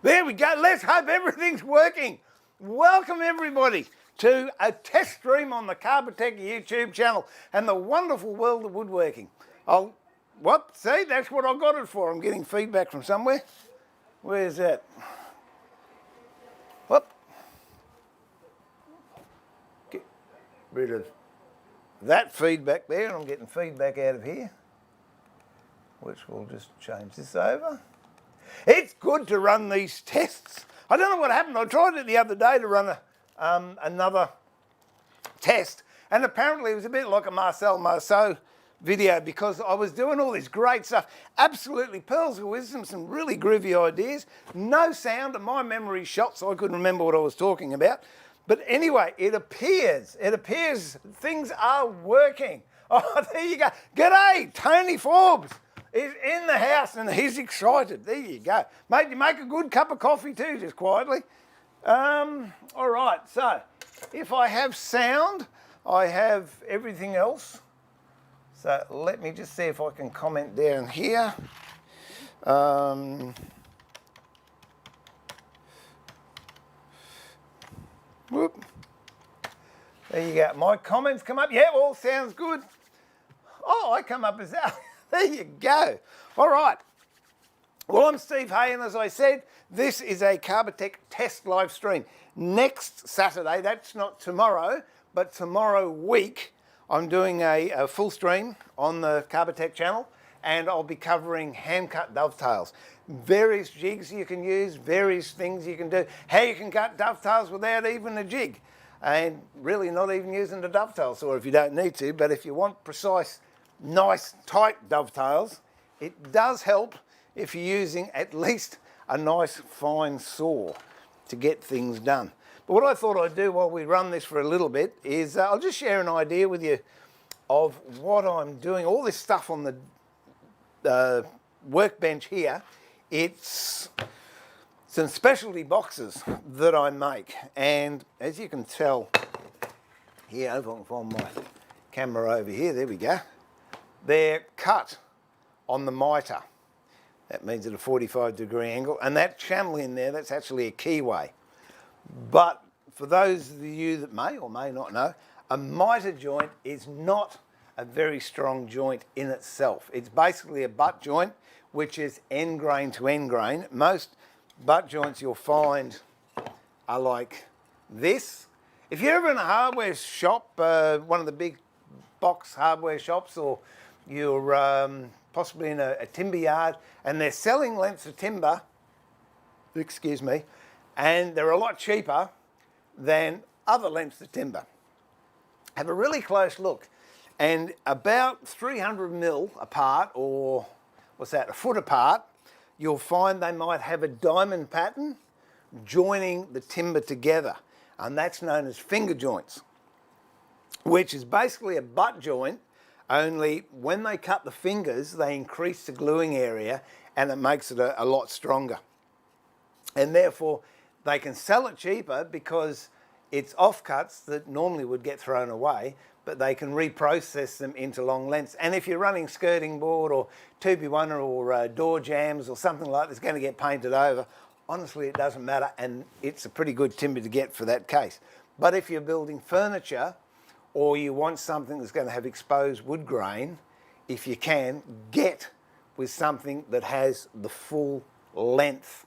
There we go. Let's hope everything's working. Welcome everybody to a test stream on the Carbatec YouTube channel and the wonderful world of woodworking. See, that's what I got it for. I'm getting feedback from somewhere. Where's that? Whoop. Get rid of that feedback there, and I'm getting feedback out of here, which we'll just change this over. It's good to run these tests. I don't know what happened. I tried it the other day to run another test, and apparently it was a bit like a Marcel Marceau video because I was doing all this great stuff, absolutely pearls of wisdom, some really groovy ideas, no sound, and my memory shot, so I couldn't remember what I was talking about. But anyway, it appears things are working. Oh, there you go. G'day, Tony Forbes is in the house and he's excited. There you go. Mate, you make a good cup of coffee too, just quietly. All right, so if I have sound, I have everything else. So let me just see if I can comment down here. Whoop. There you go. My comments come up. Yeah, all sounds good. Oh, I come up as that. There you go. All right. Well, I'm Steve Hay, and as I said, this is a Carbatec test live stream. Next Saturday, that's not tomorrow, but tomorrow week, I'm doing a full stream on the Carbatec channel, and I'll be covering hand-cut dovetails. Various jigs you can use, various things you can do, how you can cut dovetails without even a jig, and really not even using the dovetail saw if you don't need to, but if you want precise, nice, tight dovetails, it does help if you're using at least a nice fine saw to get things done. But what I thought I'd do while we run this for a little bit is I'll just share an idea with you of what I'm doing. All this stuff on the workbench here, it's some specialty boxes that I make. And as you can tell here, if I can find my camera over here, there we go. They're cut on the mitre. That means at a 45-degree angle. And that channel in there, that's actually a keyway. But for those of you that may or may not know, a mitre joint is not a very strong joint in itself. It's basically a butt joint, which is end grain to end grain. Most butt joints you'll find are like this. If you're ever in a hardware shop, one of the big box hardware shops, or you're possibly in a timber yard, and they're selling lengths of timber, excuse me, and they're a lot cheaper than other lengths of timber. Have a really close look, and about 300 mil apart, or what's that, a foot apart, you'll find they might have a diamond pattern joining the timber together, and that's known as finger joints, which is basically a butt joint, only when they cut the fingers, they increase the gluing area and it makes it a lot stronger. And therefore, they can sell it cheaper because it's offcuts that normally would get thrown away, but they can reprocess them into long lengths. And if you're running skirting board or 2B1 or door jams or something like that's going to get painted over, honestly, it doesn't matter, and it's a pretty good timber to get for that case. But if you're building furniture, or you want something that's going to have exposed wood grain, if you can, get with something that has the full length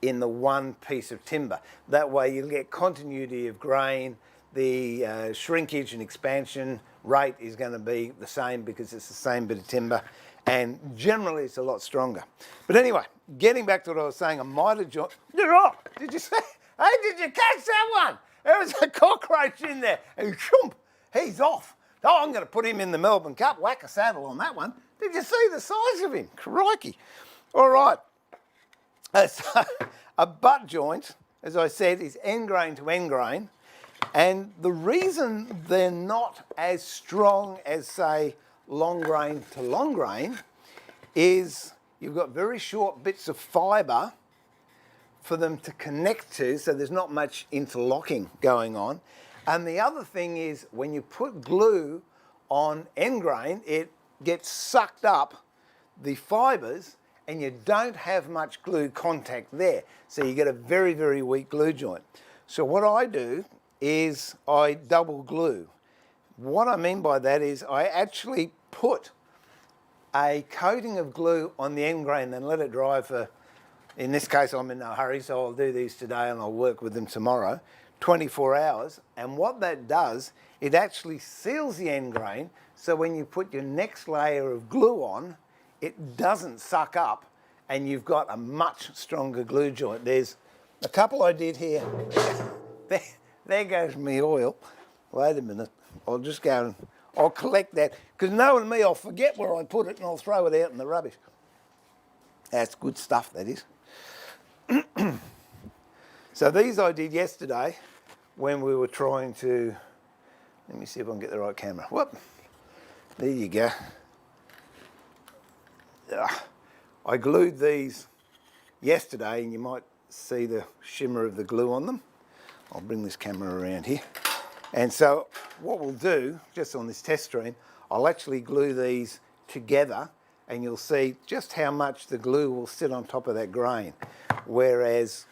in the one piece of timber. That way you'll get continuity of grain, the shrinkage and expansion rate is going to be the same because it's the same bit of timber, and generally it's a lot stronger. But anyway, getting back to what I was saying, a mitre joint. Did you say? Hey, did you catch that one? There was a cockroach in there, and shoomp, he's off. Oh, I'm going to put him in the Melbourne Cup, whack a saddle on that one. Did you see the size of him? Crikey. All right. So a butt joint, as I said, is end grain to end grain. And the reason they're not as strong as, say, long grain to long grain is you've got very short bits of fibre for them to connect to, so there's not much interlocking going on. And the other thing is when you put glue on end grain, it gets sucked up, the fibres, and you don't have much glue contact there. So you get a very, very weak glue joint. So what I do is I double glue. What I mean by that is I actually put a coating of glue on the end grain and let it dry for, in this case I'm in no hurry, so I'll do these today and I'll work with them tomorrow, 24 hours. And what that does, it actually seals the end grain, so when you put your next layer of glue on, it doesn't suck up and you've got a much stronger glue joint. There's a couple I did here. There goes my oil. Wait a minute, I'll just go and I'll collect that, because knowing me, I'll forget where I put it and I'll throw it out in the rubbish. That's good stuff, that is. So these I did yesterday when we were trying to, let me see if I can get the right camera. Whoop, there you go. I glued these yesterday and you might see the shimmer of the glue on them. I'll bring this camera around here. And so what we'll do, just on this test stream, I'll actually glue these together and you'll see just how much the glue will sit on top of that grain. Whereas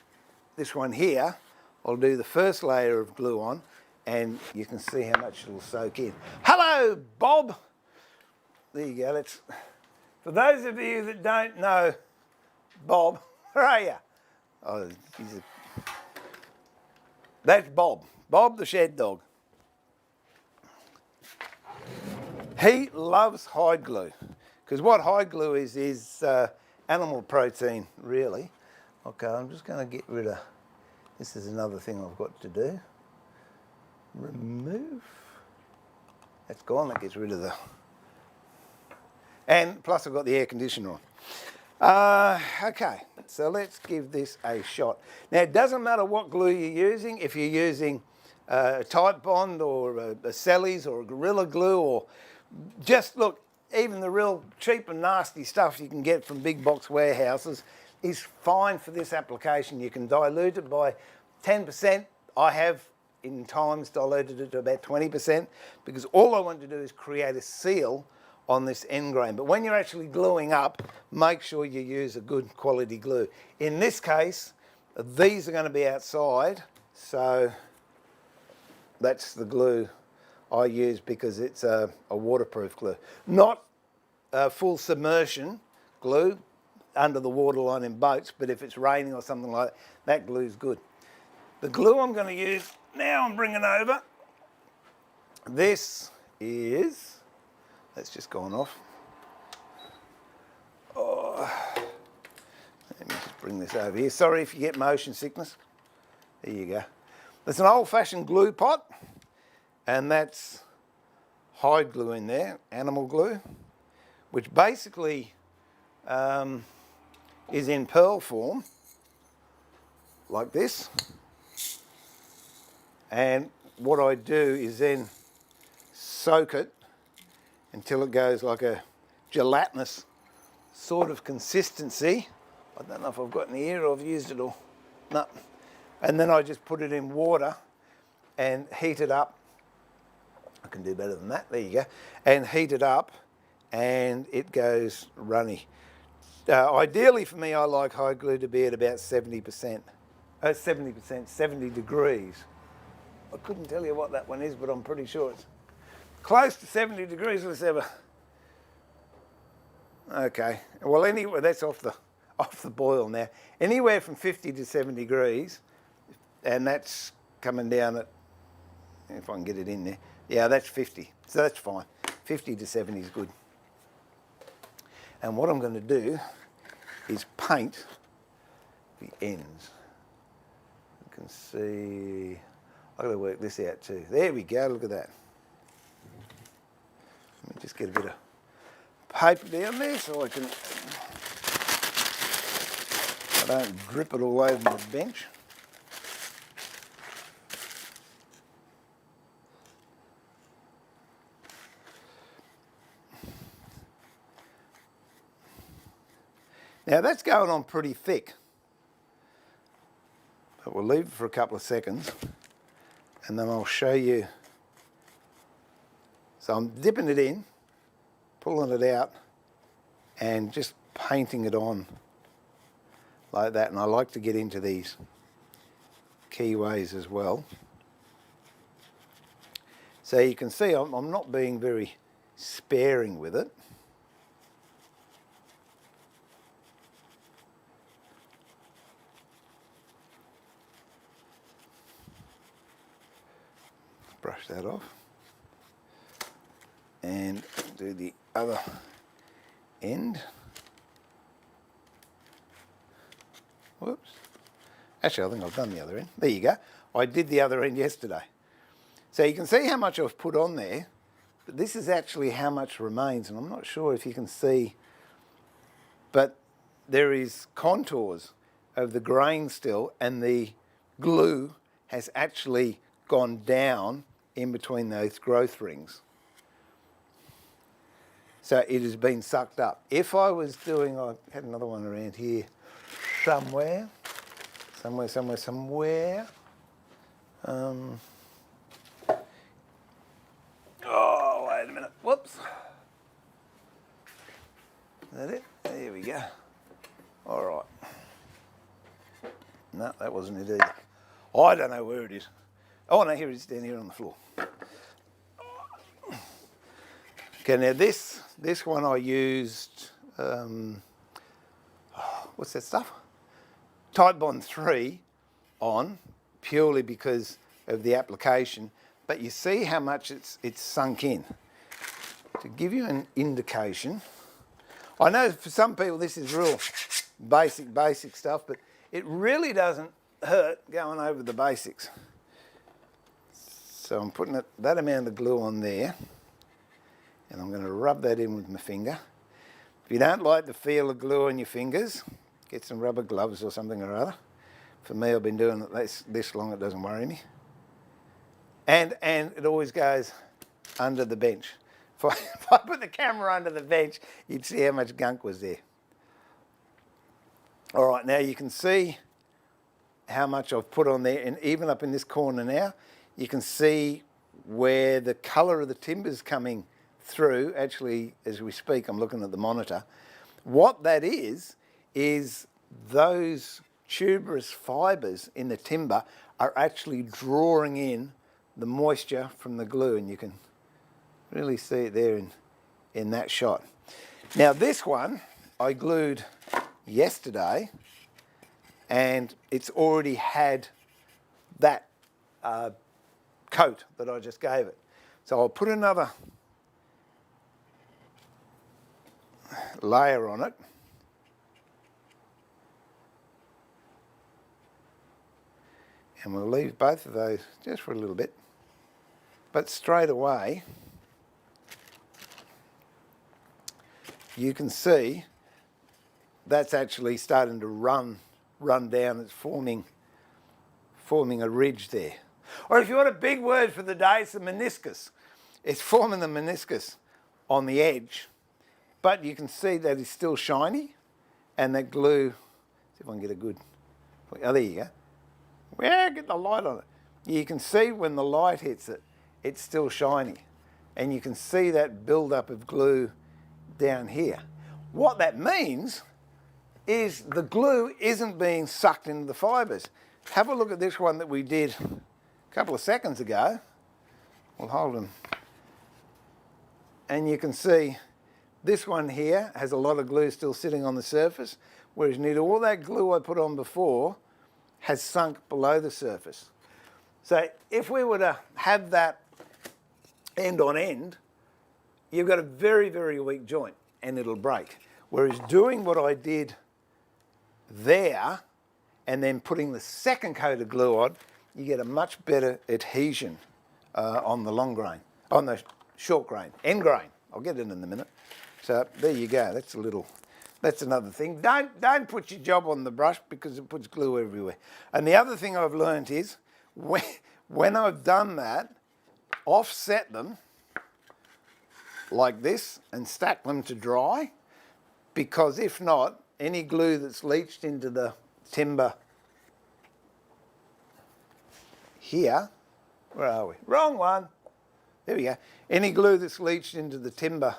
this one here, I'll do the first layer of glue on and you can see how much it'll soak in. Hello, Bob. There you go. For those of you that don't know Bob, where are you? Oh, that's Bob. Bob the shed dog. He loves hide glue, because what hide glue is animal protein, really. Okay, I'm just going to get rid of, this is another thing I've got to do. Remove. That's gone, that gets rid of the, and plus I've got the air conditioner on. Okay, so let's give this a shot. Now it doesn't matter what glue you're using, if you're using a Type Bond or a Sellies or a Gorilla Glue, or just look, even the real cheap and nasty stuff you can get from big box warehouses is fine for this application. You can dilute it by 10%. I have in times diluted it to about 20%, because all I want to do is create a seal on this end grain. But when you're actually gluing up, make sure you use a good quality glue. In this case, these are going to be outside, so that's the glue I use, because it's a waterproof glue. Not full submersion glue under the waterline in boats, but if it's raining or something like that, that glue's good. The glue I'm going to use, now I'm bringing over, this is, that's just gone off. Oh, let me just bring this over here. Sorry if you get motion sickness. There you go. It's an old-fashioned glue pot, and that's hide glue in there, animal glue, which basically is in pearl form, like this. And what I do is then soak it until it goes like a gelatinous sort of consistency. I don't know if I've got any here or I've used it all. No. And then I just put it in water and heat it up. I can do better than that, there you go. And heat it up and it goes runny. Ideally for me, I like hide glue to be at about 70%. 70, 70 degrees. I couldn't tell you what that one is, but I'm pretty sure it's close to 70 degrees. Let's have a, okay. Well, anyway, that's off the boil now. Anywhere from 50 to 70 degrees, and that's coming down at, if I can get it in there. Yeah, that's 50, so that's fine. 50 to 70 is good. And what I'm going to do is paint the ends. You can see, I've got to work this out too. There we go, look at that. Let me just get a bit of paper down there so I don't drip it all over my bench. Now that's going on pretty thick, but we'll leave it for a couple of seconds and then I'll show you. So I'm dipping it in, pulling it out and just painting it on like that, and I like to get into these keyways as well. So you can see I'm not being very sparing with it. Brush that off and do the other end. Whoops. Actually, I think I've done the other end. There you go. I did the other end yesterday. So you can see how much I've put on there, but this is actually how much remains, and I'm not sure if you can see, but there is contours of the grain still, and the glue has actually gone down in between those growth rings. So it has been sucked up. If I was doing, I had another one around here somewhere. Oh, wait a minute. Whoops. Is that it? There we go. All right. No, that wasn't it either. I don't know where it is. Oh, no, here it is, down here on the floor. Okay, now this one I used, what's that stuff? Titebond 3 on, purely because of the application, but you see how much it's sunk in. To give you an indication, I know for some people this is real basic stuff, but it really doesn't hurt going over the basics. So I'm putting that amount of glue on there, and I'm going to rub that in with my finger. If you don't like the feel of glue on your fingers, get some rubber gloves or something or other. For me, I've been doing it this long, it doesn't worry me. And it always goes under the bench. If I put the camera under the bench, you'd see how much gunk was there. All right, now you can see how much I've put on there, and even up in this corner now, you can see where the colour of the timber's coming through. Actually, as we speak, I'm looking at the monitor. What that is those tuberous fibres in the timber are actually drawing in the moisture from the glue, and you can really see it there in that shot. Now this one I glued yesterday, and it's already had that coat that I just gave it. So I'll put another layer on it. And we'll leave both of those just for a little bit. But straight away, you can see that's actually starting to run down. It's forming a ridge there. Or if you want a big word for the day, it's the meniscus. It's forming the meniscus on the edge. But you can see that it's still shiny, and that glue, see if I can get a good, oh, there you go. Yeah, get the light on it. You can see when the light hits it, it's still shiny. And you can see that build-up of glue down here. What that means is the glue isn't being sucked into the fibres. Have a look at this one that we did a couple of seconds ago. We'll hold them. And you can see this one here has a lot of glue still sitting on the surface, whereas nearly all that glue I put on before has sunk below the surface. So if we were to have that end on end, you've got a very, very weak joint and it'll break. Whereas doing what I did there and then putting the second coat of glue on, you get a much better adhesion on the long grain, on the short grain, end grain. I'll get it in a minute. So there you go, that's another thing. Don't put your job on the brush because it puts glue everywhere. And the other thing I've learned is when I've done that, offset them like this and stack them to dry, because if not, any glue that's leached into the timber here, where are we? Wrong one. There we go. Any glue that's leached into the timber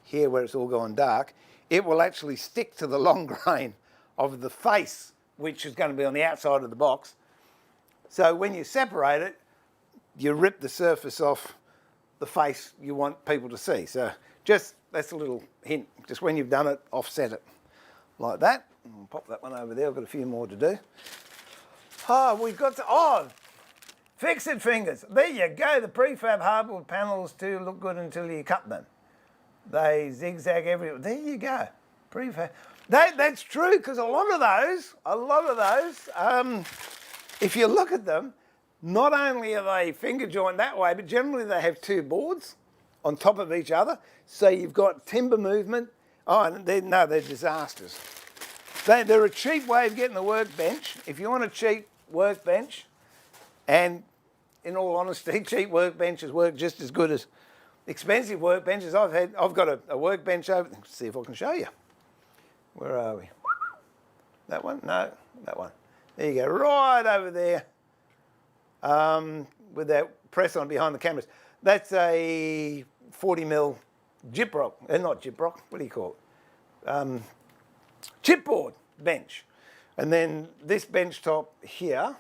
here where it's all gone dark, it will actually stick to the long grain of the face, which is going to be on the outside of the box. So when you separate it, you rip the surface off the face you want people to see. So just, that's a little hint. Just when you've done it, offset it like that. I'll pop that one over there. I've got a few more to do. Oh, we've got to, fix-it fingers. There you go. The prefab hardwood panels do look good until you cut them. They zigzag everywhere. There you go. Prefab. That's true, because a lot of those, if you look at them, not only are they finger joined that way, but generally they have two boards on top of each other. So you've got timber movement. They're disasters. They're a cheap way of getting a workbench. If you want a cheap workbench, and in all honesty, cheap workbenches work just as good as expensive workbenches. I've got a workbench over. Let's see if I can show you. Where are we? That one? No, that one. There you go, right over there. With that press on behind the cameras. That's a 40mm gyprock. Not gyprock. What do you call it? Chipboard bench. And then this bench top here,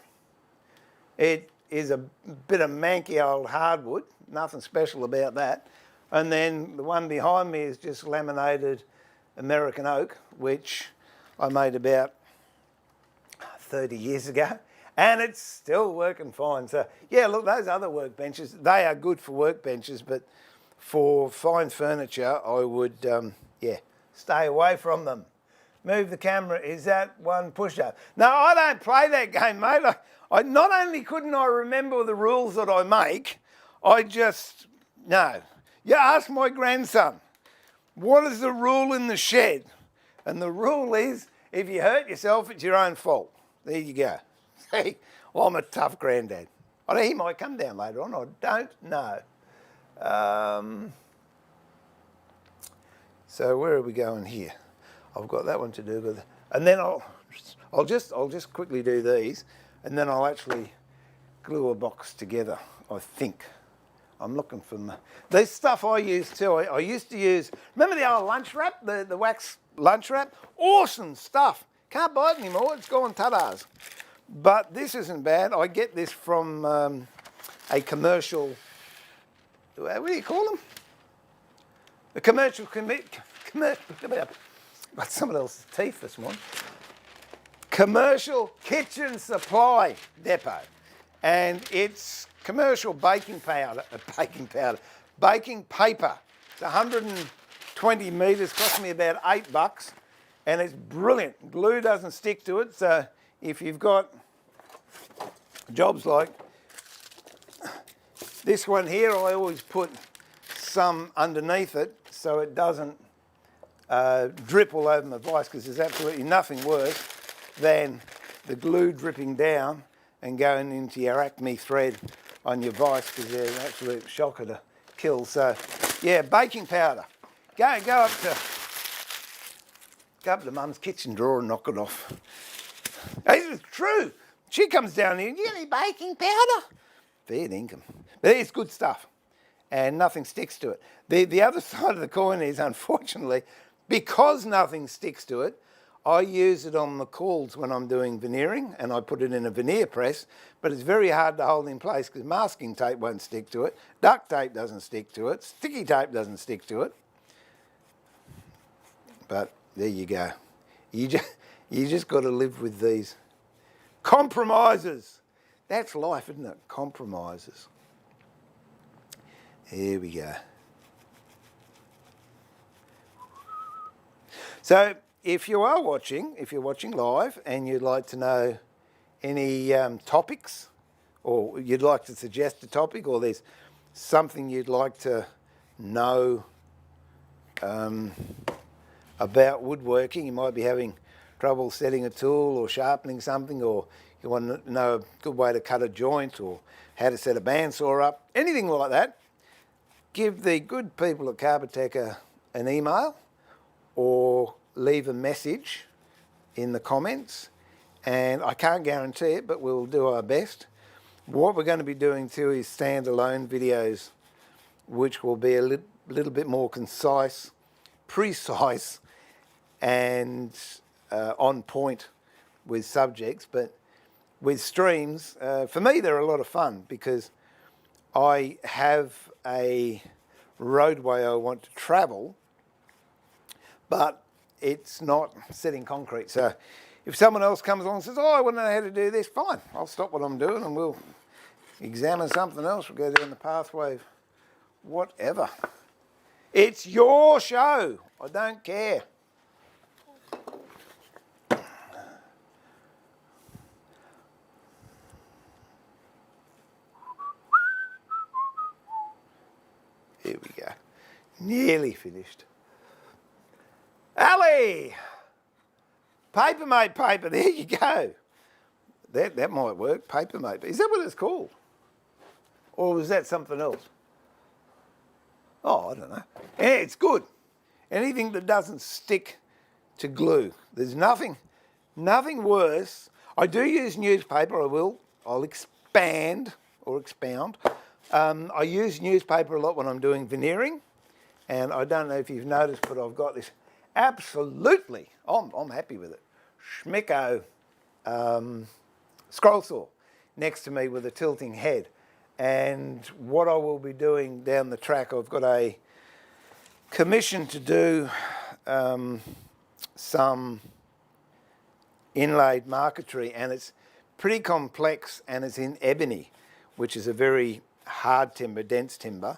it is a bit of manky old hardwood. Nothing special about that. And then the one behind me is just laminated American oak, which I made about 30 years ago. And it's still working fine. So, yeah, look, those other workbenches, they are good for workbenches, but for fine furniture, I would, stay away from them. Move the camera. Is that one push-up? No, I don't play that game, mate. I not only couldn't I remember the rules that I make, no. You ask my grandson, what is the rule in the shed? And the rule is, if you hurt yourself, it's your own fault. There you go. See, well, I'm a tough granddad. I know he might come down later on. I don't know. So where are we going here? I've got that one to do with, and then I'll just quickly do these, and then I'll actually glue a box together. I think. I'm looking for this stuff I use too. I used to use. Remember the old lunch wrap, the wax lunch wrap? Awesome stuff. Can't buy it anymore. It's gone tatters. But this isn't bad. I get this from a commercial, what do you call them? A commercial, got someone else's teeth this morning. Commercial kitchen supply depot. And it's commercial baking paper. It's 120 metres, cost me about $8. And it's brilliant. Glue doesn't stick to it, so if you've got jobs like this one here, I always put some underneath it so it doesn't drip all over my vise, because there's absolutely nothing worse than the glue dripping down and going into your Acme thread on your vise, because they're an absolute shocker to kill. So, yeah, baking powder. Go up to Mum's kitchen drawer and knock it off. It's true. She comes down here, you need baking powder? Fair income. But it's good stuff, and nothing sticks to it. The other side of the coin is, unfortunately, because nothing sticks to it, I use it on the calls when I'm doing veneering, and I put it in a veneer press, but it's very hard to hold in place because masking tape won't stick to it, duct tape doesn't stick to it, sticky tape doesn't stick to it. But there you go. You just got to live with these compromises. That's life, isn't it? Compromises. Here we go. So if you're watching live and you'd like to know any topics, or you'd like to suggest a topic, or there's something you'd like to know about woodworking, you might be having trouble setting a tool or sharpening something, or you want to know a good way to cut a joint, or how to set a bandsaw up, anything like that, give the good people at Carbatec an email, or leave a message in the comments, and I can't guarantee it, but we'll do our best. What we're going to be doing too is standalone videos, which will be a little bit more concise, precise, and on point with subjects. But with streams, for me, they're a lot of fun because I have a roadway I want to travel, but it's not set in concrete. So if someone else comes along and says, oh, I want to know how to do this, fine, I'll stop what I'm doing and we'll examine something else. We'll go down the pathway, whatever. It's your show. I don't care. Here we go. Nearly finished. Ali! Paper mate paper, there you go. That might work, paper mate. Is that what it's called? Or was that something else? Oh, I don't know. Yeah, it's good. Anything that doesn't stick to glue. There's nothing worse. I do use newspaper, I'll expand or expound. I use newspaper a lot when I'm doing veneering, and I don't know if you've noticed, but I've got this absolutely, I'm happy with it, Schmicko scroll saw next to me with a tilting head. And what I will be doing down the track, I've got a commission to do some inlaid marquetry, and it's pretty complex, and it's in ebony, which is a very hard timber, dense timber.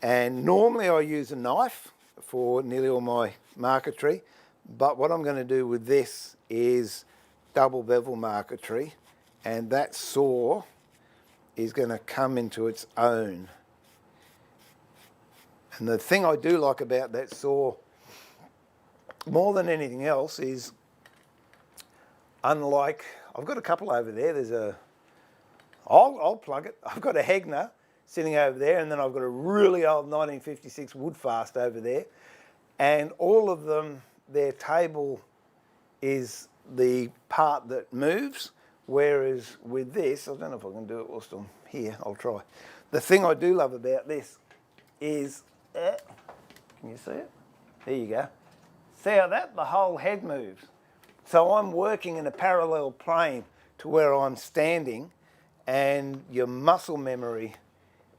And normally I use a knife for nearly all my marquetry, but what I'm going to do with this is double bevel marquetry, and that saw is going to come into its own. And the thing I do like about that saw more than anything else is, unlike, I've got a couple over there, there's a, I'll plug it, I've got a Hegner sitting over there, and then I've got a really old 1956 Woodfast over there, and all of them, their table is the part that moves, whereas with this, I don't know if I can do it whilst I'm here, I'll try. The thing I do love about this is, can you see it? There you go. See how the whole head moves. So I'm working in a parallel plane to where I'm standing, and your muscle memory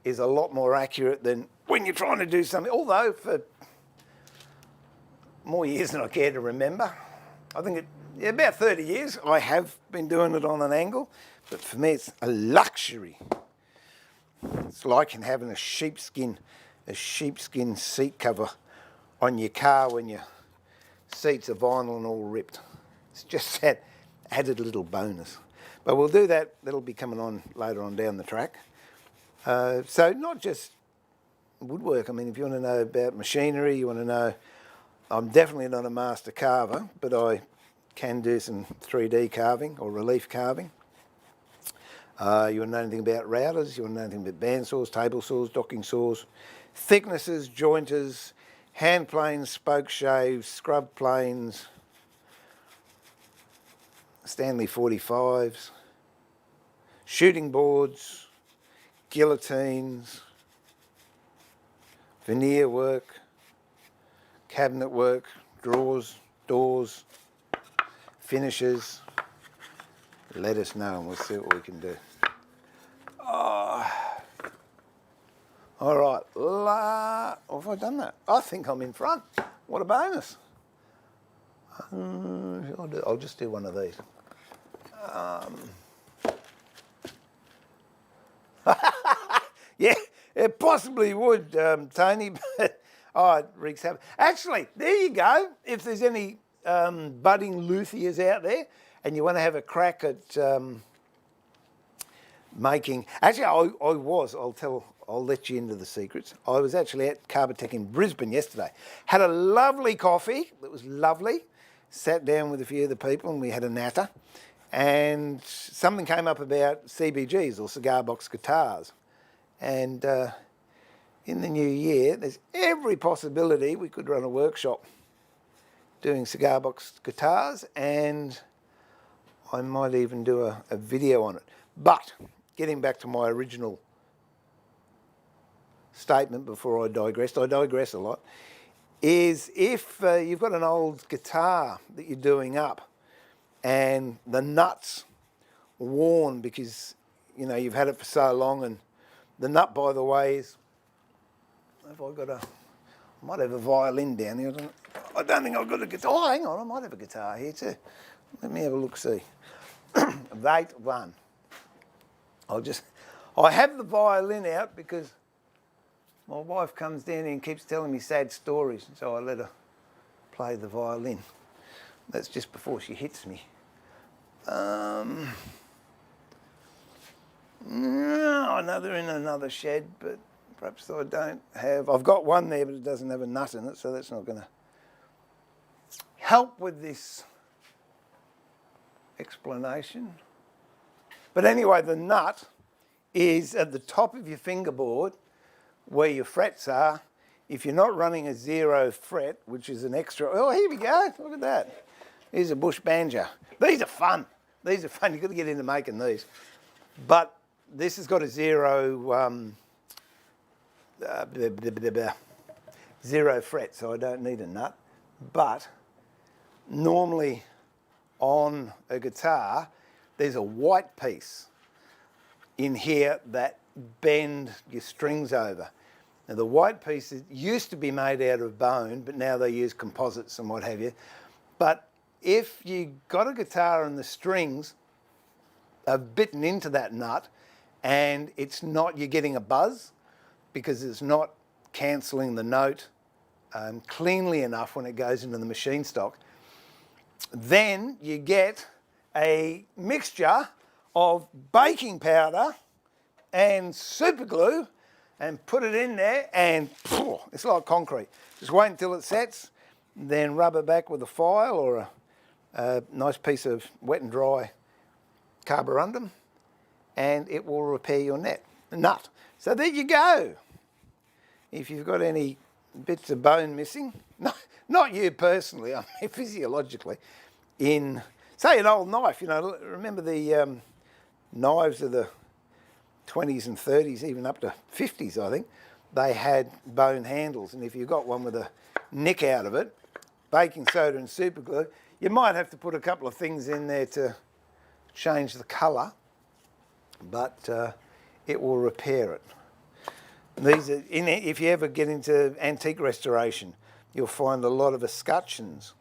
is a lot more accurate than when you're trying to do something. Although for more years than I care to remember, I think about 30 years I have been doing it on an angle, but for me it's a luxury. It's like having a sheepskin seat cover on your car when your seats are vinyl and all ripped. It's just that added little bonus. But we'll do that, that'll be coming on later on down the track. So not just woodwork, I mean, if you want to know about machinery, you want to know, I'm definitely not a master carver, but I can do some 3D carving or relief carving. You want to know anything about routers, you want to know anything about bandsaws, table saws, docking saws, thicknesses, jointers, hand planes, spoke shaves, scrub planes, Stanley 45s, shooting boards, guillotines, veneer work, cabinet work, drawers, doors, finishes. Let us know and we'll see what we can do. Oh. All right, have I done that? I think I'm in front. What a bonus. I'll just do one of these. Yeah, it possibly would, Tony, but it wreaks havoc. Actually, there you go. If there's any budding luthiers out there and you want to have a crack at making... Actually, I'll let you into the secrets. I was actually at Carbatec in Brisbane yesterday. Had a lovely coffee. It was lovely. Sat down with a few of the people and we had a natter. And something came up about CBGs or cigar box guitars. And in the new year, there's every possibility we could run a workshop doing cigar box guitars, and I might even do a video on it. But getting back to my original statement before I digress a lot. is if you've got an old guitar that you're doing up and the nut's worn because, you know, you've had it for so long, and the nut, by the way, is, have I got a, I might have a violin down here. I don't think I've got a guitar. Oh, hang on, I might have a guitar here too. Let me have a look, see. That one. I have the violin out because my wife comes down here and keeps telling me sad stories, so I let her play the violin. That's just before she hits me. No, I know they're in another shed, but perhaps I don't have. I've got one there, but it doesn't have a nut in it, so that's not going to help with this explanation. But anyway, the nut is at the top of your fingerboard where your frets are. If you're not running a 0 fret, which is an extra, oh, here we go, look at that. Here's a bush banjo. These are fun. These are fun. You've got to get into making these. But this has got a 0 fret, so I don't need a nut. But normally on a guitar, there's a white piece in here that bend your strings over. Now the white piece used to be made out of bone, but now they use composites and what have you. But if you got a guitar and the strings are bitten into that nut and it's not, you're getting a buzz because it's not cancelling the note cleanly enough when it goes into the machine stock, then you get a mixture of baking powder and super glue and put it in there and it's like concrete. Just wait until it sets, then rub it back with a file or a nice piece of wet and dry carborundum, and it will repair your nut. So there you go. If you've got any bits of bone missing, not you personally, I mean physiologically, in, say, an old knife, you know, remember the knives of the 20s and 30s, even up to 50s, I think, they had bone handles, and if you got one with a nick out of it, baking soda and super glue, you might have to put a couple of things in there to change the colour, but it will repair it. These are, if you ever get into antique restoration, you'll find a lot of escutcheons,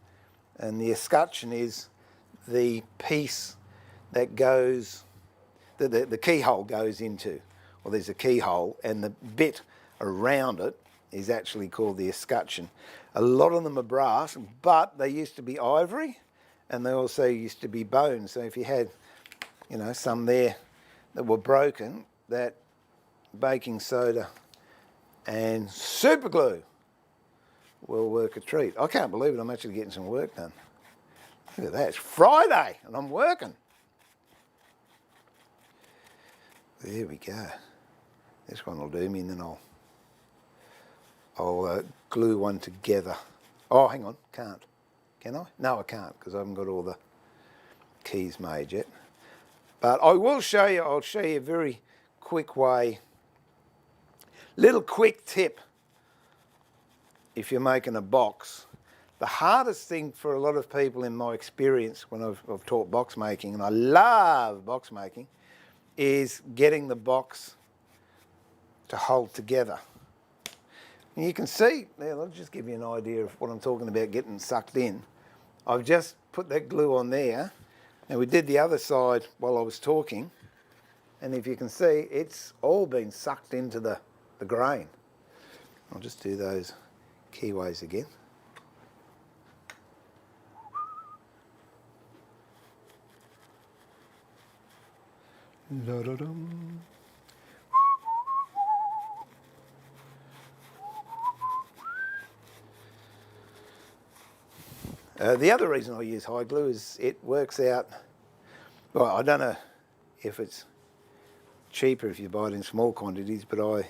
and the escutcheon is the piece that goes, the keyhole goes into, or there's a keyhole, and the bit around it is actually called the escutcheon. A lot of them are brass, but they used to be ivory, and they also used to be bone. So if you had, you know, some there that were broken, that baking soda and super glue will work a treat. I can't believe it, I'm actually getting some work done. Look at that, it's Friday and I'm working. There we go. This one will do me, and then I'll glue one together. Oh, hang on, can't. Can I? No, I can't, because I haven't got all the keys made yet. But I will show you, I'll show you a very quick way, little quick tip if you're making a box. The hardest thing for a lot of people, in my experience when I've taught box making, and I love box making, is getting the box to hold together. And you can see, there, I'll just give you an idea of what I'm talking about getting sucked in. I've just put that glue on there, and we did the other side while I was talking, and if you can see, it's all been sucked into the grain. I'll just do those keyways again. Da-da-dum. The other reason I use high glue is it works out, well, I don't know if it's cheaper if you buy it in small quantities, but I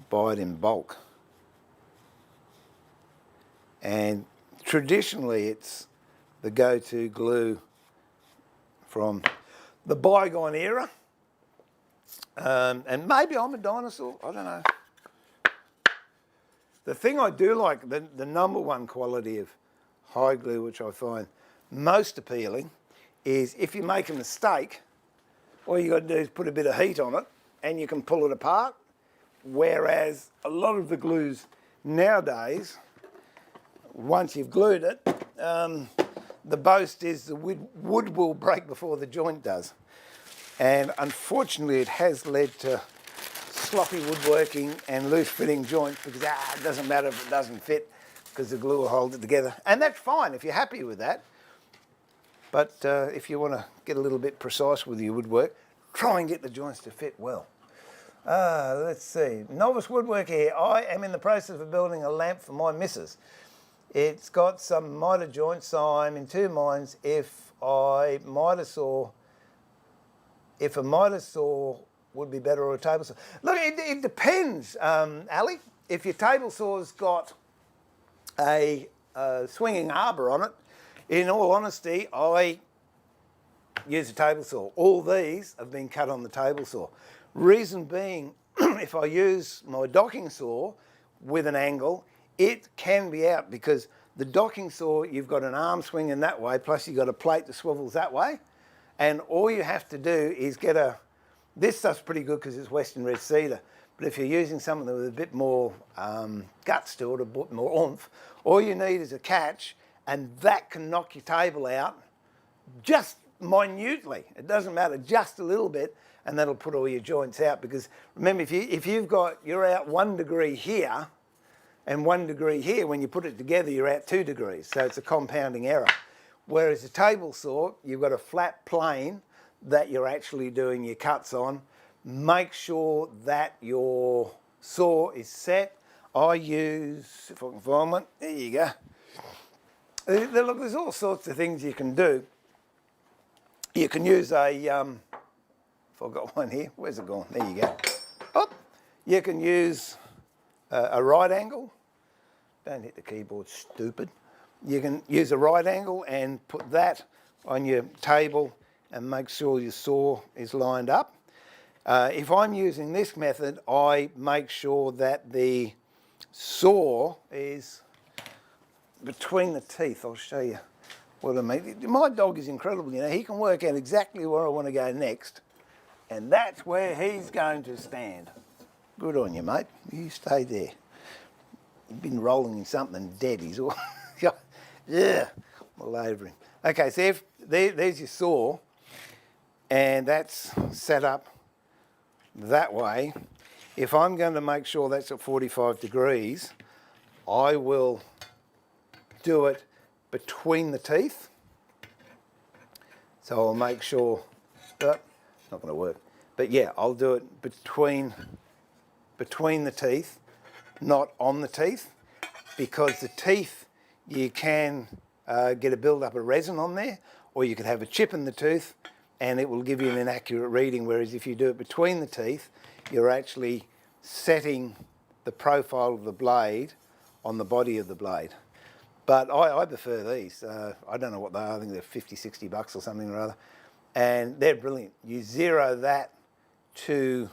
buy it in bulk. And traditionally it's the go-to glue from the bygone era. And maybe I'm a dinosaur, I don't know. The thing I do like, the number one quality of high glue, which I find most appealing, is if you make a mistake, all you got to do is put a bit of heat on it and you can pull it apart. Whereas a lot of the glues nowadays, once you've glued it, the boast is the wood will break before the joint does. And unfortunately it has led to sloppy woodworking and loose fitting joints because it doesn't matter if it doesn't fit because the glue will hold it together. And that's fine if you're happy with that. But if you want to get a little bit precise with your woodwork, try and get the joints to fit well. Let's see. Novice woodworker here. I am in the process of building a lamp for my missus. It's got some miter joints, so I'm in two minds if a miter saw would be better or a table saw. Look, it depends, Ali. If your table saw's got a swinging arbor on it, in all honesty, I use a table saw. All these have been cut on the table saw. Reason being, if I use my docking saw with an angle, it can be out because the docking saw, you've got an arm swinging that way, plus you've got a plate that swivels that way. And all you have to do is get this stuff's pretty good because it's Western red cedar, but if you're using something with a bit more guts to it, a bit more oomph, all you need is a catch, and that can knock your table out just minutely. It doesn't matter, just a little bit, and that'll put all your joints out. Because remember, if you're out 1 degree here and 1 degree here, when you put it together, you're out 2 degrees. So it's a compounding error. Whereas a table saw, you've got a flat plane that you're actually doing your cuts on. Make sure that your saw is set. I use, if I can find one, there you go. Look, there's all sorts of things you can do. You can use if I've got one here, where's it gone? There you go. Oh, you can use a right angle. Don't hit the keyboard, stupid. You can use a right angle and put that on your table and make sure your saw is lined up. If I'm using this method, I make sure that the saw is between the teeth. I'll show you what I mean. My dog is incredible, you know. He can work out exactly where I want to go next, and that's where he's going to stand. Good on you, mate. You stay there. You've been rolling in something dead. He's all... yeah, all over him. Okay, so there's your saw, and that's set up that way. If I'm going to make sure that's at 45 degrees, I will do it between the teeth. So I'll make sure, not going to work, but yeah, I'll do it between the teeth, not on the teeth, because the teeth, you can get a build-up of resin on there, or you could have a chip in the tooth and it will give you an inaccurate reading, whereas if you do it between the teeth, you're actually setting the profile of the blade on the body of the blade. But I prefer these. I don't know what they are. I think they're 50, 60 bucks or something or other. And they're brilliant. You zero that to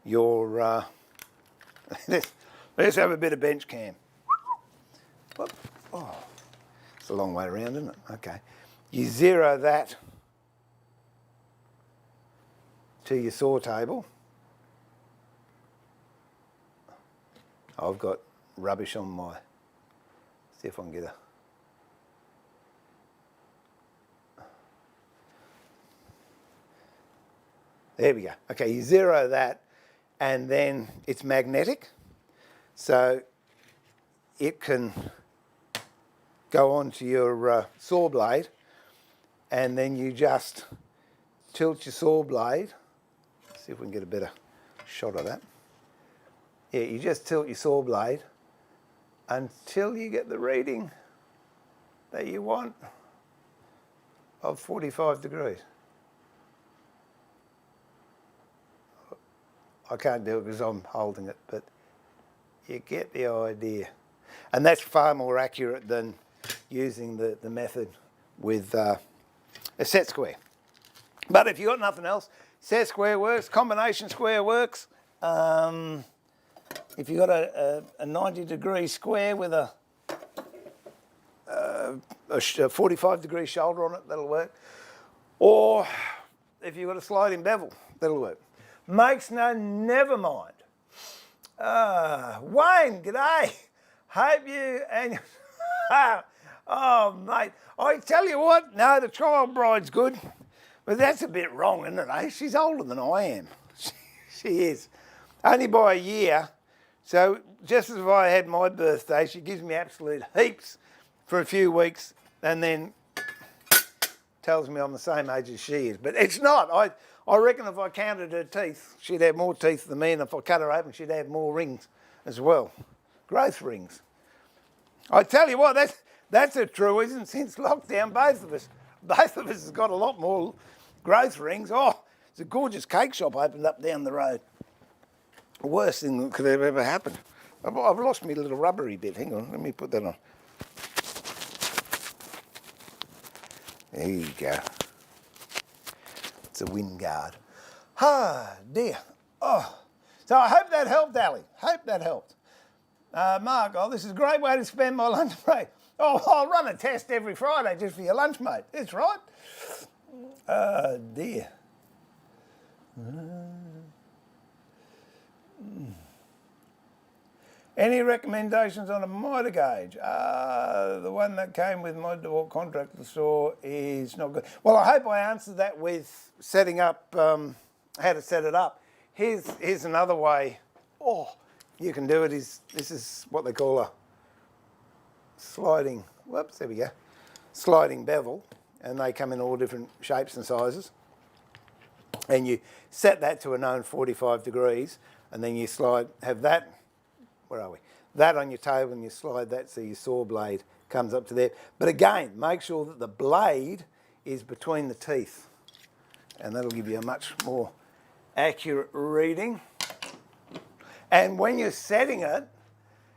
your... let's have a bit of bench cam. Whoop. Oh, it's a long way around, isn't it? Okay. You zero that to your saw table. I've got rubbish on my... See if I can get a... There we go. Okay, you zero that, and then it's magnetic. So it can go onto your saw blade, and then you just tilt your saw blade. Let's see if we can get a better shot of that. Yeah, you just tilt your saw blade until you get the reading that you want of 45 degrees. I can't do it because I'm holding it, but you get the idea. And that's far more accurate than using the method with a set square. But if you've got nothing else, set square works, combination square works. if you've got a 90-degree square with a 45-degree shoulder on it, that'll work. Or if you've got a sliding bevel, that'll work. Makes no, never mind. Wayne, g'day. Hope you and oh mate, I tell you what, no, the trial bride's good, but that's a bit wrong, isn't it? Eh? She's older than I am. She is, only by a year. So just as if I had my birthday, she gives me absolute heaps for a few weeks, and then tells me I'm the same age as she is. But it's not. I reckon if I counted her teeth, she'd have more teeth than me, and if I cut her open, she'd have more rings as well. Growth rings. I tell you what, that's a truism. Since lockdown, both of us has got a lot more growth rings. Oh, it's a gorgeous cake shop opened up down the road. The worst thing that could have ever happened. I've lost my little rubbery bit. Hang on, let me put that on. There you go. It's a wind guard. Ah, dear. Oh, so I hope that helped, Ali. Hope that helped. Mark, oh, this is a great way to spend my lunch break. Oh, I'll run a test every Friday just for your lunch, mate. That's right. Oh, dear. Any recommendations on a miter gauge? The one that came with my door contractor store is not good. Well, I hope I answered that with setting up, how to set it up. Here's another way. Oh, you can do it. This is what they call a sliding, whoops, there we go, sliding bevel, and they come in all different shapes and sizes. And you set that to a known 45 degrees, and then you have that, where are we? That on your table, and you slide that so your saw blade comes up to there. But again, make sure that the blade is between the teeth, and that'll give you a much more accurate reading. And when you're setting it,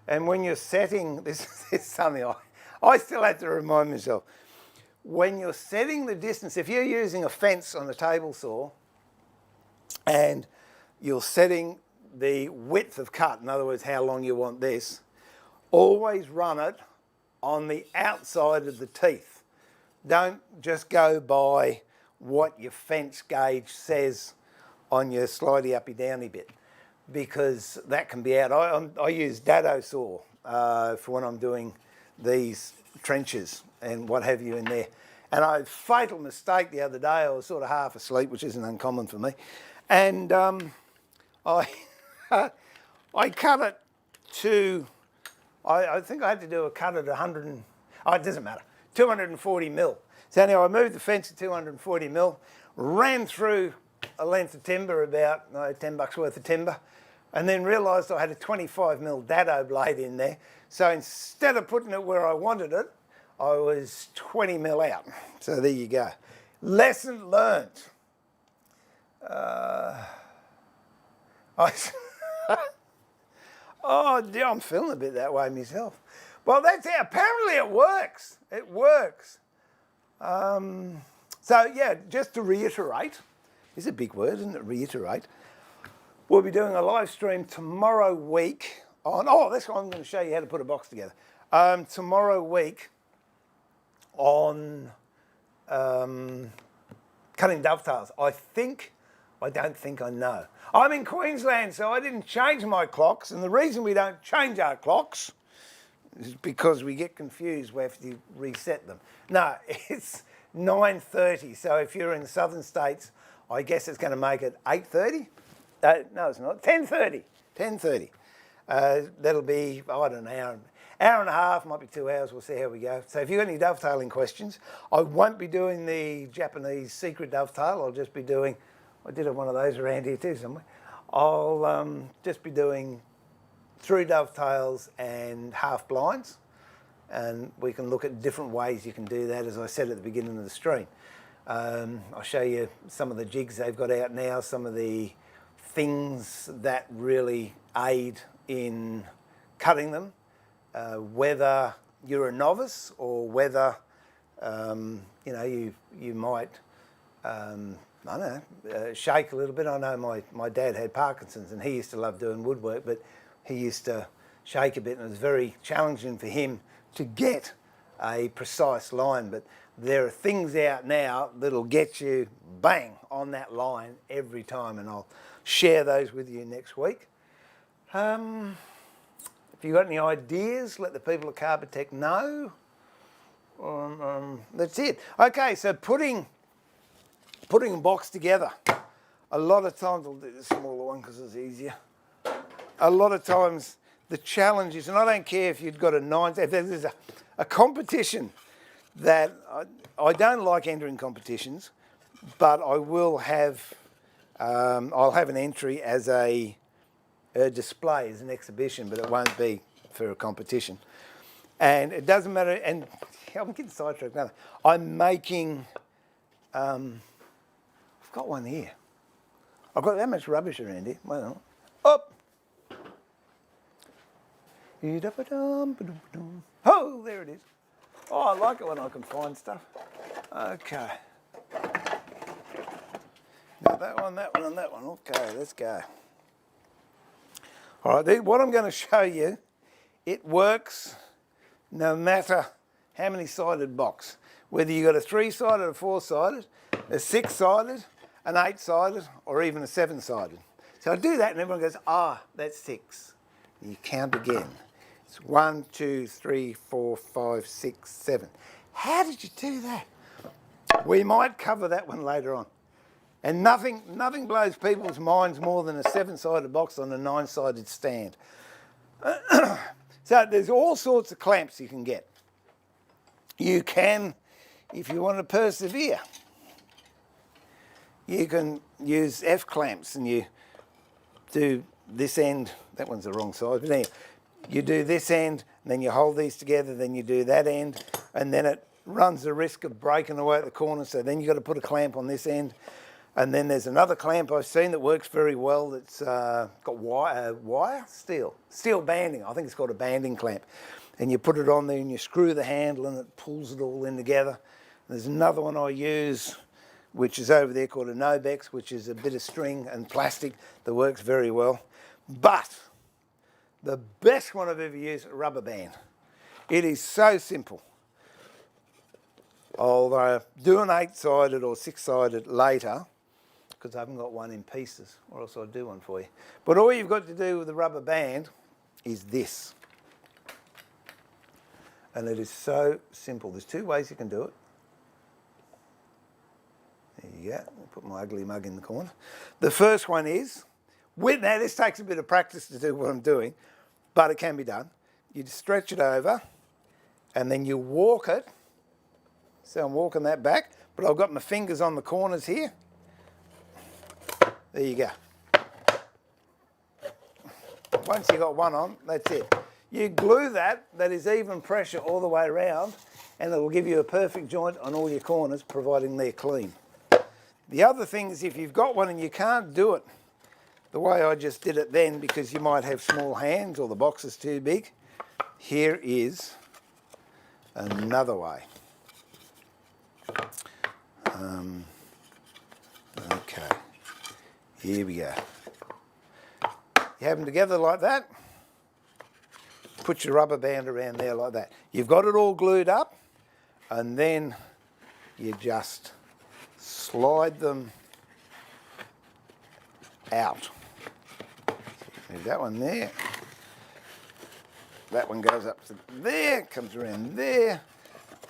this is something I still have to remind myself. When you're setting the distance, if you're using a fence on a table saw, and you're setting the width of cut, in other words, how long you want this, always run it on the outside of the teeth. Don't just go by what your fence gauge says on your slidey uppy downy bit, because that can be out. I use dado saw for when I'm doing these trenches and what have you in there. And I had a fatal mistake the other day. I was sort of half asleep, which isn't uncommon for me. And I cut it to, I think I had to do a cut at 100, it doesn't matter, 240 mil. So anyway, I moved the fence to 240 mil, ran through a length of timber, about $10 worth of timber, and then realised I had a 25 mil dado blade in there. So instead of putting it where I wanted it, I was 20 mil out. So there you go. Lesson learned. Oh dear, I'm feeling a bit that way myself. Well, that's it. Apparently it works. It works. So yeah, just to reiterate, it's a big word, isn't it? Reiterate. We'll be doing a live stream tomorrow week on, that's what I'm going to show you how to put a box together. Tomorrow week on cutting dovetails. I don't think I know. I'm in Queensland, so I didn't change my clocks, and the reason we don't change our clocks is because we get confused. We have to reset them. No, it's 9:30, so if you're in the southern states, I guess it's going to make it 8:30? No, it's not. 10:30. 10:30. That'll be, I don't know, hour and a half, might be 2 hours. We'll see how we go. So if you've got any dovetailing questions, I won't be doing the Japanese secret dovetail. I'll just be doing, I did have one of those around here too somewhere. I'll just be doing through dovetails and half blinds, and we can look at different ways you can do that, as I said at the beginning of the stream. I'll show you some of the jigs they've got out now, some of the things that really aid in cutting them, whether you're a novice or whether you might I don't know, shake a little bit. I know my dad had Parkinson's and he used to love doing woodwork, but he used to shake a bit, and it was very challenging for him to get a precise line. But there are things out now that'll get you bang on that line every time, and I'll share those with you next week. If you've got any ideas, let the people at Carbatec know. That's it. Okay, so putting a box together. A lot of times, I'll do the smaller one because it's easier. A lot of times the challenge is, and I don't care if you've got a 9, if there's a competition that, I don't like entering competitions, but I will have, I'll have an entry as a display, as an exhibition, but it won't be for a competition. And it doesn't matter, and I'm getting sidetracked now. I'm making, I've got one here. I've got that much rubbish around here. Wait on. Up. Oh, there it is. Oh, I like it when I can find stuff. Okay. Got that one, and that one. Okay, let's go. All right, what I'm going to show you, it works no matter how many sided box. Whether you've got a 3-sided, a 4-sided, a 6-sided, an 8-sided, or even a 7-sided. So I do that and everyone goes, that's 6. You count again. It's 1, 2, 3, 4, 5, 6, 7. How did you do that? We might cover that one later on. And nothing blows people's minds more than a 7-sided box on a 9-sided stand. So there's all sorts of clamps you can get. You can, if you want to persevere, you can use F clamps, and you do this end. That one's the wrong side, but anyway, you do this end, and then you hold these together, then you do that end, and then it runs the risk of breaking away at the corner, so then you've got to put a clamp on this end. And then there's another clamp I've seen that works very well that's got steel banding. I think it's called a banding clamp. And you put it on there and you screw the handle and it pulls it all in together. There's another one I use, which is over there, called a Nobex, which is a bit of string and plastic that works very well. But the best one I've ever used, a rubber band. It is so simple. I'll do an 8-sided or 6-sided later, because I haven't got one in pieces, or else I'll do one for you. But all you've got to do with the rubber band is this. And it is so simple. There's 2 ways you can do it. There you go. I'll put my ugly mug in the corner. The first one is, now this takes a bit of practice to do what I'm doing, but it can be done. You stretch it over, and then you walk it. So I'm walking that back, but I've got my fingers on the corners here. There you go. Once you've got one on, that's it. You glue that is even pressure all the way around, and it will give you a perfect joint on all your corners, providing they're clean. The other thing is, if you've got one and you can't do it the way I just did it then, because you might have small hands or the box is too big, here is another way. Okay. Here we go. You have them together like that. Put your rubber band around there like that. You've got it all glued up, and then you just slide them out. There's that one there. That one goes up to there, comes around there,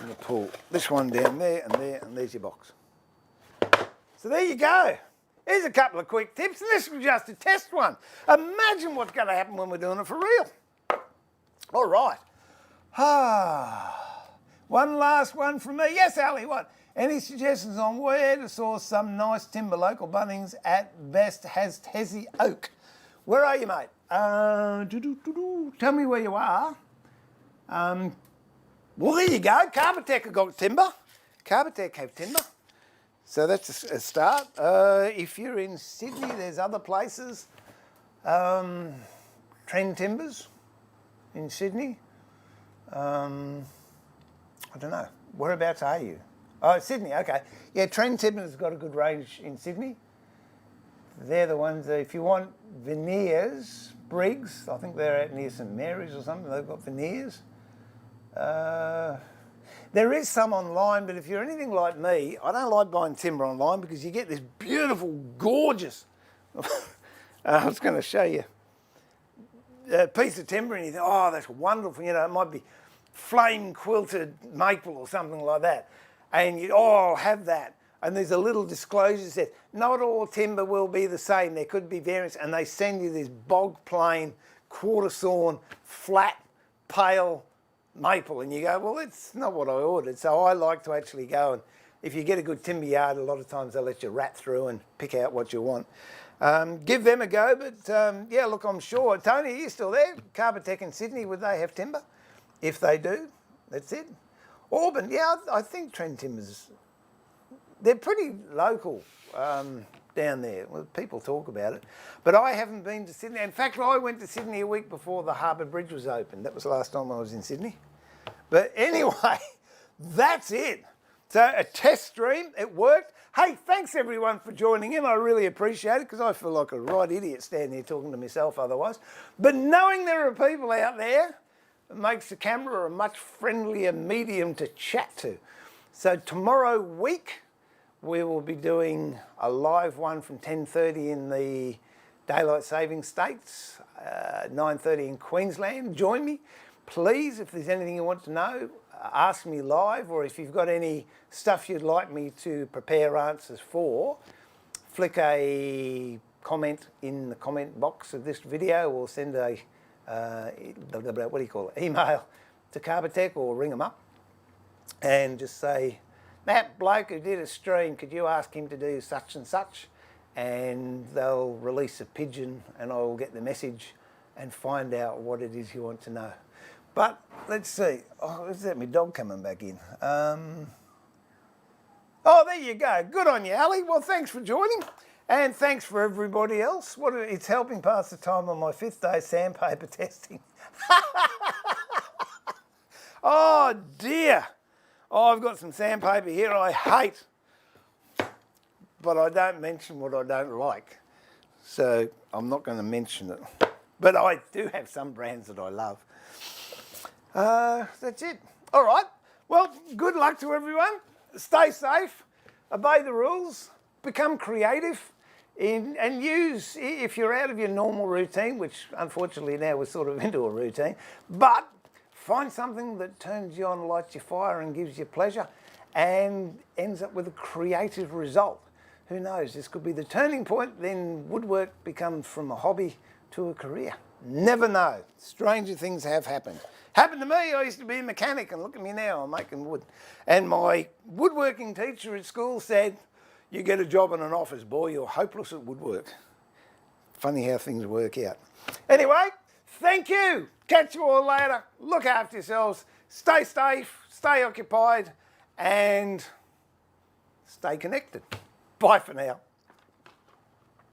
and you pull this one down there, and there's your box. So there you go. Here's a couple of quick tips, and this was just a test one. Imagine what's going to happen when we're doing it for real. All right. One last one from me. Yes, Ali, what? Any suggestions on where to source some nice timber? Local Bunnings at best has Tassie oak. Where are you, mate? Tell me where you are. Well, there you go. Carbatec have got timber. Carbatec have timber. So that's a start. If you're in Sydney, there's other places. Trend Timbers in Sydney. I don't know. Whereabouts are you? Oh, Sydney, okay. Yeah, Trend Timbers has got a good range in Sydney. They're the ones that if you want veneers, Briggs, I think they're out near St Mary's or something, they've got veneers. There is some online, but if you're anything like me, I don't like buying timber online because you get this beautiful, gorgeous, I was going to show you, a piece of timber and you think, oh, that's wonderful, you know, it might be flame quilted maple or something like that. And you, oh, I'll have that. And there's a little disclosure that says, not all timber will be the same, there could be variants, and they send you this bog plain, quarter sawn, flat, pale maple, and you go, well, it's not what I ordered. So I like to actually go, and if you get a good timber yard, a lot of times they'll let you rat through and pick out what you want. Give them a go, but yeah, look, I'm sure. Tony, are you still there? Carbatec in Sydney, would they have timber? If they do, that's it. Auburn, yeah, I think Trend Timbers, they're pretty local down there. Well, people talk about it. But I haven't been to Sydney. In fact, I went to Sydney a week before the Harbour Bridge was open. That was the last time I was in Sydney. But anyway, that's it. So a test stream, it worked. Hey, thanks everyone for joining in. I really appreciate it because I feel like a right idiot standing here talking to myself otherwise. But knowing there are people out there, it makes the camera a much friendlier medium to chat to. So tomorrow week, we will be doing a live one from 10:30 in the Daylight Saving States, 9:30 in Queensland. Join me. Please, if there's anything you want to know, ask me live, or if you've got any stuff you'd like me to prepare answers for, flick a comment in the comment box of this video or send a, what do you call it, email to Carbatec or ring them up and just say, that bloke who did a stream, could you ask him to do such and such? And they'll release a pigeon and I will get the message and find out what it is you want to know. But let's see. Oh, is that my dog coming back in? Oh, there you go. Good on you, Ali. Well, thanks for joining. And thanks for everybody else. It's helping pass the time on my 5th day sandpaper testing. Oh, dear. Oh, I've got some sandpaper here I hate, but I don't mention what I don't like. So I'm not going to mention it. But I do have some brands that I love. That's it. All right. Well, good luck to everyone. Stay safe. Obey the rules. Become creative. And use, if you're out of your normal routine, which unfortunately now we're sort of into a routine, but find something that turns you on, lights your fire and gives you pleasure and ends up with a creative result. Who knows, this could be the turning point, then woodwork becomes from a hobby to a career. Never know. Stranger things have happened. Happened to me, I used to be a mechanic and look at me now, I'm making wood. And my woodworking teacher at school said, you get a job in an office, boy, you're hopeless at woodwork. Funny how things work out. Anyway, thank you. Catch you all later. Look after yourselves. Stay safe, stay occupied, and stay connected. Bye for now.